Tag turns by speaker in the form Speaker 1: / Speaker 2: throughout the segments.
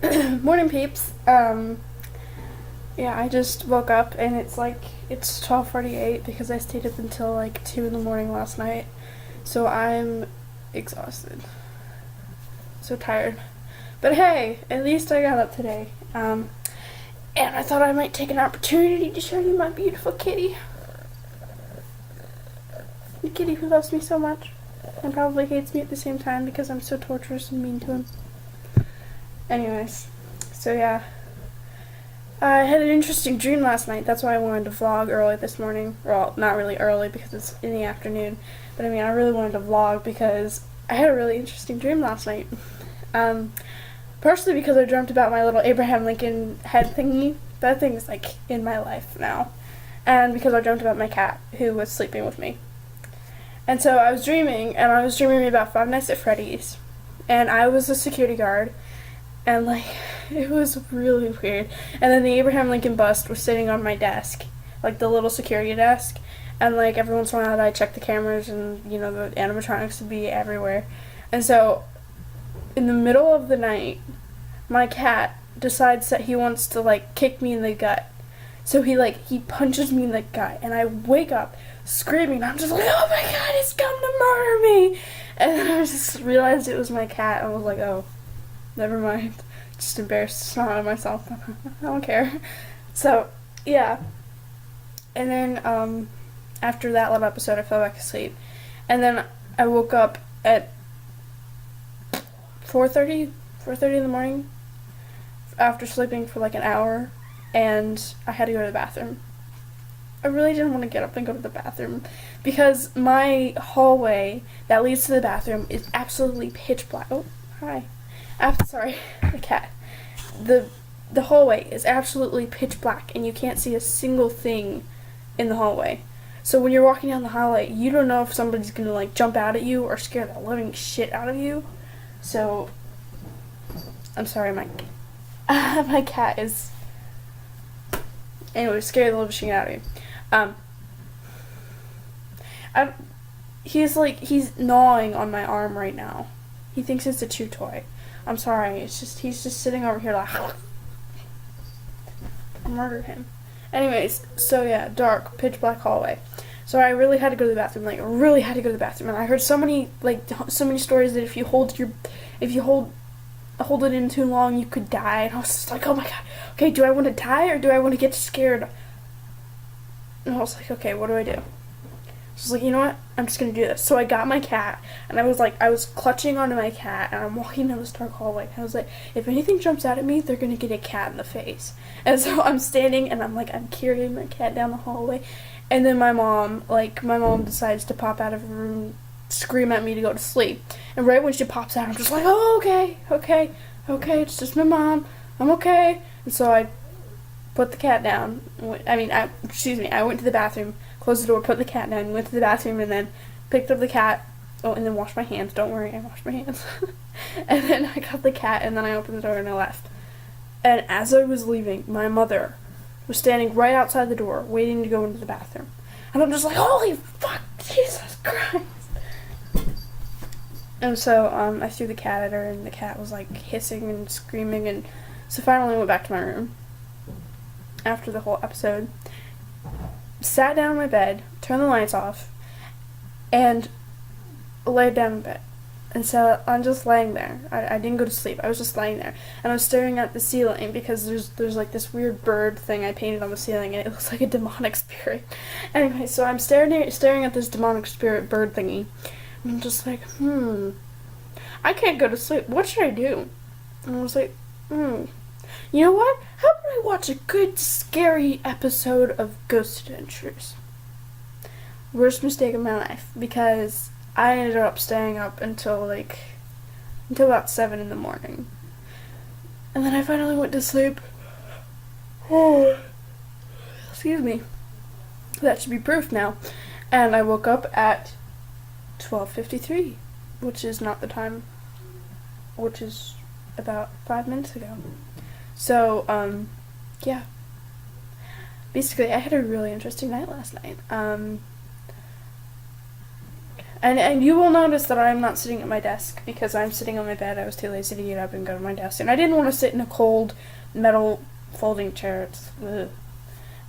Speaker 1: Morning, peeps. Yeah, I just woke up and it's 12:48 because I stayed up until like 2 in the morning last night. So I'm exhausted. So tired. But hey, at least I got up today. And I thought I might take an opportunity to show you my beautiful kitty. The kitty who loves me so much and probably hates me at the same time because I'm so torturous and mean to him. Anyways, so yeah. I had an interesting dream last night. That's why I wanted to vlog early this morning. Well, not really early because it's in the afternoon. But I mean, I really wanted to vlog because I had a really interesting dream last night. Partially because I dreamt about my little Abraham Lincoln head thingy. That thing is like in my life now. And because I dreamt about my cat who was sleeping with me. And so I was dreaming about Five Nights at Freddy's. And I was a security guard. And like, it was really weird. And then the Abraham Lincoln bust was sitting on my desk, like the little security desk. And like every once in a while I'd check the cameras and, you know, the animatronics would be everywhere. And so in the middle of the night, my cat decides that he wants to like kick me in the gut. So he punches me in the gut and I wake up screaming. I'm just like, oh my god, he's come to murder me. And then I just realized it was my cat. I was like, oh, never mind. Just embarrassed to smile at myself. I don't care. So, yeah. And then, after that little episode, I fell back asleep. And then I woke up at 4:30 in the morning after sleeping for like an hour, and I had to go to the bathroom. I really didn't want to get up and go to the bathroom because my hallway that leads to the bathroom is absolutely pitch black. Oh, hi. Sorry, the cat. The hallway is absolutely pitch black and you can't see a single thing in the hallway. So when you're walking down the hallway, you don't know if somebody's gonna like jump out at you or scare the living shit out of you. So I'm sorry, my my cat is anyway scare the living shit out of you. He's gnawing on my arm right now. He thinks it's a chew toy. I'm sorry, he's just sitting over here like I'll murder him. Anyways, so yeah, dark, pitch black hallway. So I really had to go to the bathroom, and I heard so many stories that if you hold it in too long, you could die. And I was just like, oh my god, okay, do I want to die or do I want to get scared? And I was like, okay, what do I do? So I was like, you know what? I'm just gonna do this. So I got my cat, and I was clutching onto my cat, and I'm walking down this dark hallway. And I was like, if anything jumps out at me, they're gonna get a cat in the face. And so I'm standing, and I'm carrying my cat down the hallway, and then my mom decides to pop out of her room, scream at me to go to sleep. And right when she pops out, I'm just like, oh, okay, it's just my mom. I'm okay. And so I put the cat down. I went to the bathroom, closed the door, put the cat down, went to the bathroom, and then picked up the cat. Oh, and then washed my hands. Don't worry, I washed my hands. And then I got the cat, and then I opened the door and I left. And as I was leaving, my mother was standing right outside the door, waiting to go into the bathroom. And I'm just like, holy fuck, Jesus Christ. And so I threw the cat at her, and the cat was like hissing and screaming, and so finally I went back to my room after the whole episode, sat down in my bed, turned the lights off, and laid down in bed. And so I'm just laying there. I didn't go to sleep. I was just laying there. And I was staring at the ceiling because there's like this weird bird thing I painted on the ceiling, and it looks like a demonic spirit. Anyway, so I'm staring at this demonic spirit bird thingy. And I'm just like, I can't go to sleep. What should I do? And I was like, you know what? How about I watch a good, scary episode of Ghost Adventures? Worst mistake of my life, because I ended up staying up until about 7 in the morning. And then I finally went to sleep. Oh, excuse me. That should be proof now. And I woke up at 12:53, which is not the time, which is about 5 minutes ago. So, yeah. Basically, I had a really interesting night last night. And you will notice that I'm not sitting at my desk because I'm sitting on my bed. I was too lazy to get up and go to my desk. And I didn't want to sit in a cold metal folding chair. It's, ugh.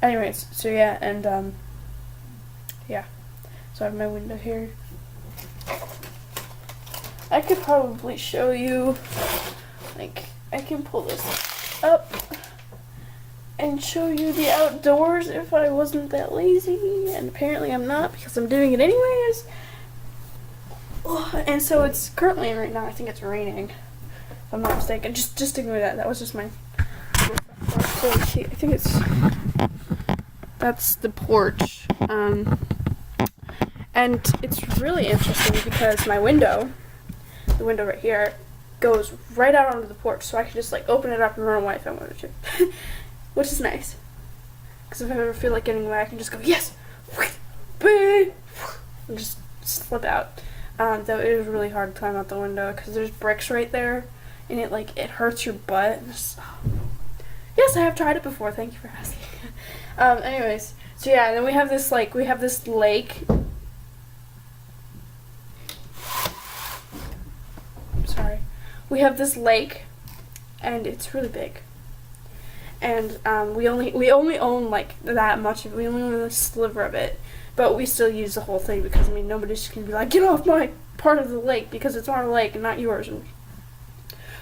Speaker 1: Anyways, so yeah, and yeah. So I have my window here. I could probably show you, like, I can pull this up and show you the outdoors if I wasn't that lazy, and apparently I'm not because I'm doing it anyways. And so it's currently right now, I think it's raining, if I'm not mistaken. Just ignore that. That was just my. So I think that's the porch. And it's really interesting because my window, the window right here, goes right out onto the porch, so I can just like open it up and run away if I wanted to, which is nice. Because if I ever feel like getting away, I can just go yes, and just slip out. Though it is really hard to climb out the window because there's bricks right there, and it hurts your butt. Yes, I have tried it before. Thank you for asking. Anyways, so yeah, and then we have this lake. Sorry, we have this lake, and it's really big. And we only own like that much of it. We only own a sliver of it. But we still use the whole thing because, I mean, nobody's going to be like, get off my part of the lake because it's our lake and not yours.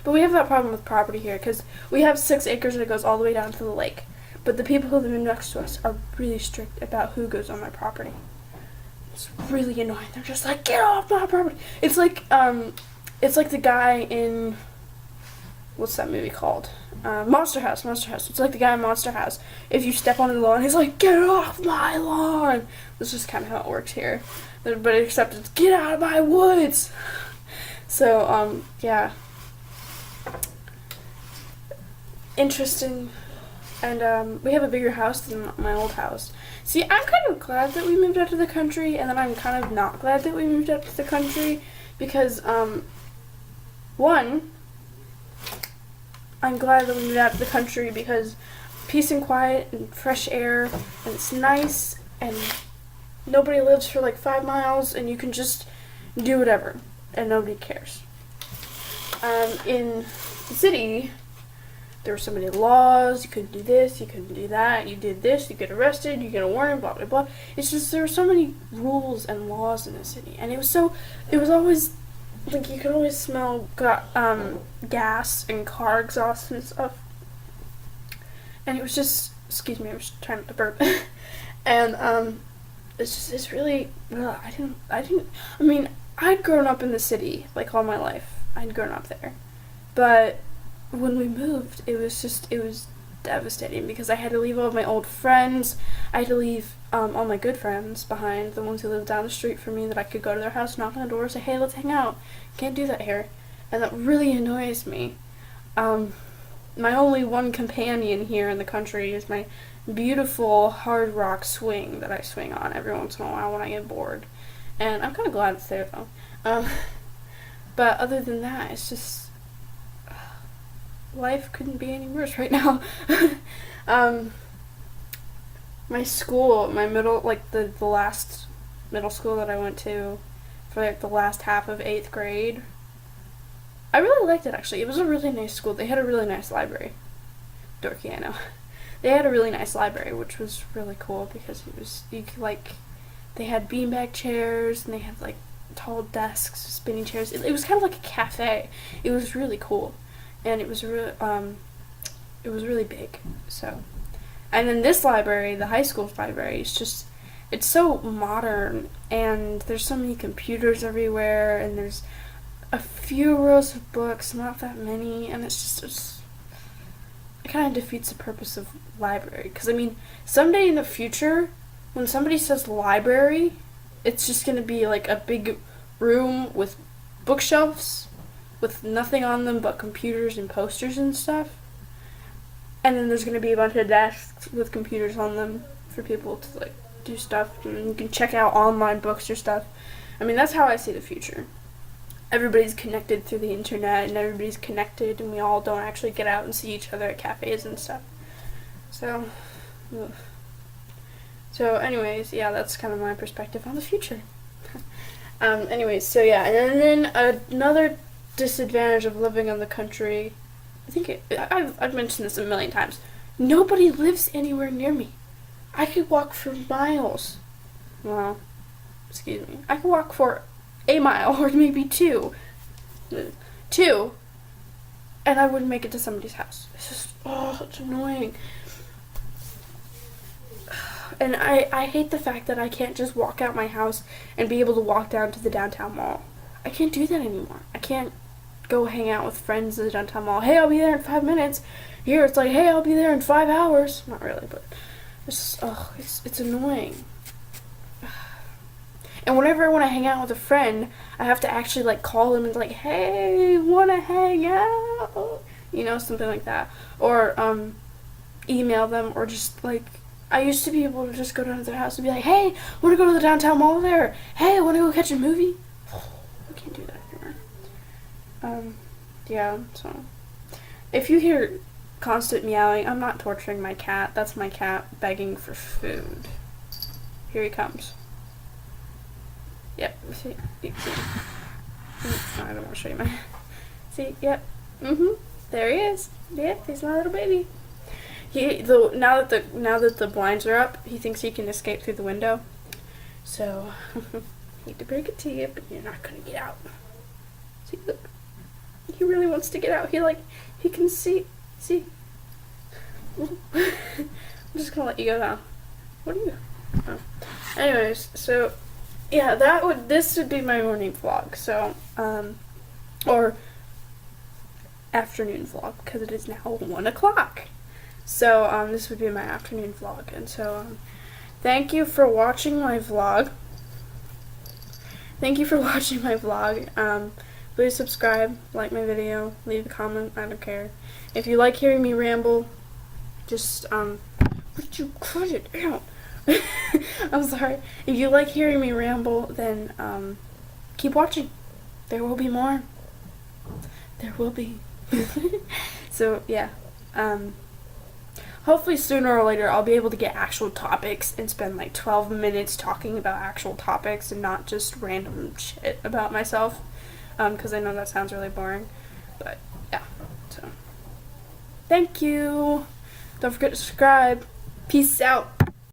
Speaker 1: But we have that problem with property here because we have 6 acres and it goes all the way down to the lake. But the people who live next to us are really strict about who goes on my property. It's really annoying. They're just like, get off my property. It's like the guy in, what's that movie called? Monster House. It's like the guy in Monster House. If you step on the lawn, he's like, get off my lawn. This is kind of how it works here. But except it's, get out of my woods. So, yeah. Interesting. And, we have a bigger house than my old house. See, I'm kind of glad that we moved out to the country, and then I'm kind of not glad that we moved out to the country, because, one, I'm glad that we moved out to the country because peace and quiet and fresh air, and it's nice, and nobody lives for like 5 miles, and you can just do whatever, and nobody cares. In the city, there were so many laws. You couldn't do this, you couldn't do that. You did this, you get arrested, you get a warning, blah blah blah. It's just there were so many rules and laws in the city, and it was always like you could always smell gas and car exhaust and stuff. And it was just, excuse me, I was trying not to burp. And it's really, I mean, I'd grown up in the city like all my life. I'd grown up there. But when we moved, it was devastating because I had to leave all of my old friends. I had to leave all my good friends behind, the ones who lived down the street from me that I could go to their house, knock on the door, say, hey, let's hang out. Can't do that here. And that really annoys me. My only one companion here in the country is my beautiful hard rock swing that I swing on every once in a while when I get bored. And I'm kind of glad it's there, though. But other than that, it's just, life couldn't be any worse right now. My school, the last middle school that I went to for like the last half of 8th grade, I really liked it, actually. It was a really nice school. They had a really nice library. Dorky, I know. They had a really nice library, which was really cool because they had beanbag chairs, and they had, like, tall desks, spinning chairs. It was kind of like a cafe. It was really cool. And it was really big, so. And then this library, the high school library, it's so modern, and there's so many computers everywhere, and there's a few rows of books, not that many, and it kind of defeats the purpose of library. Because, I mean, someday in the future, when somebody says library, it's just going to be like a big room with bookshelves with nothing on them but computers and posters and stuff. And then there's going to be a bunch of desks with computers on them for people to, like, do stuff. And you can check out online books or stuff. I mean, that's how I see the future. Everybody's connected through the internet, and everybody's connected, and we all don't actually get out and see each other at cafes and stuff. So, anyways, yeah, that's kind of my perspective on the future. Anyways, so yeah, and then another disadvantage of living in the country, I've mentioned this a million times. Nobody lives anywhere near me. I could walk for miles. Well, excuse me. I could walk for a mile or maybe two. Two, and I wouldn't make it to somebody's house. It's just, it's annoying. And I hate the fact that I can't just walk out my house and be able to walk down to the downtown mall. I can't do that anymore. I can't go hang out with friends at the downtown mall. Hey, I'll be there in 5 minutes. Here, it's like, hey, I'll be there in 5 hours. Not really, but it's annoying. And whenever I want to hang out with a friend, I have to actually, like, call them and be like, hey, want to hang out? You know, something like that. Or, email them, or just, like, I used to be able to just go down to their house and be like, hey, want to go to the downtown mall there? Hey, I want to go catch a movie? I can't do that anymore. Yeah, so. If you hear constant meowing, I'm not torturing my cat. That's my cat begging for food. Here he comes. Yep. See? I don't want to show you my... See? Yep. There he is. Yep, he's my little baby. Now that the blinds are up, he thinks he can escape through the window. So, hate to break it to you, but you're not gonna get out. See, look. He really wants to get out. He can see. See? I'm just gonna let you go now. What are you? Oh. Anyways, so yeah, this would be my morning vlog. So, or afternoon vlog, because it is now 1 o'clock. So, this would be my afternoon vlog. And so, thank you for watching my vlog. Please subscribe, like my video, leave a comment, I don't care. If you like hearing me ramble, just, would you cut it out? I'm sorry. If you like hearing me ramble, then, keep watching. There will be more. There will be. So, yeah. Hopefully sooner or later I'll be able to get actual topics and spend like 12 minutes talking about actual topics and not just random shit about myself. Because I know that sounds really boring. But, yeah. So, thank you. Don't forget to subscribe. Peace out.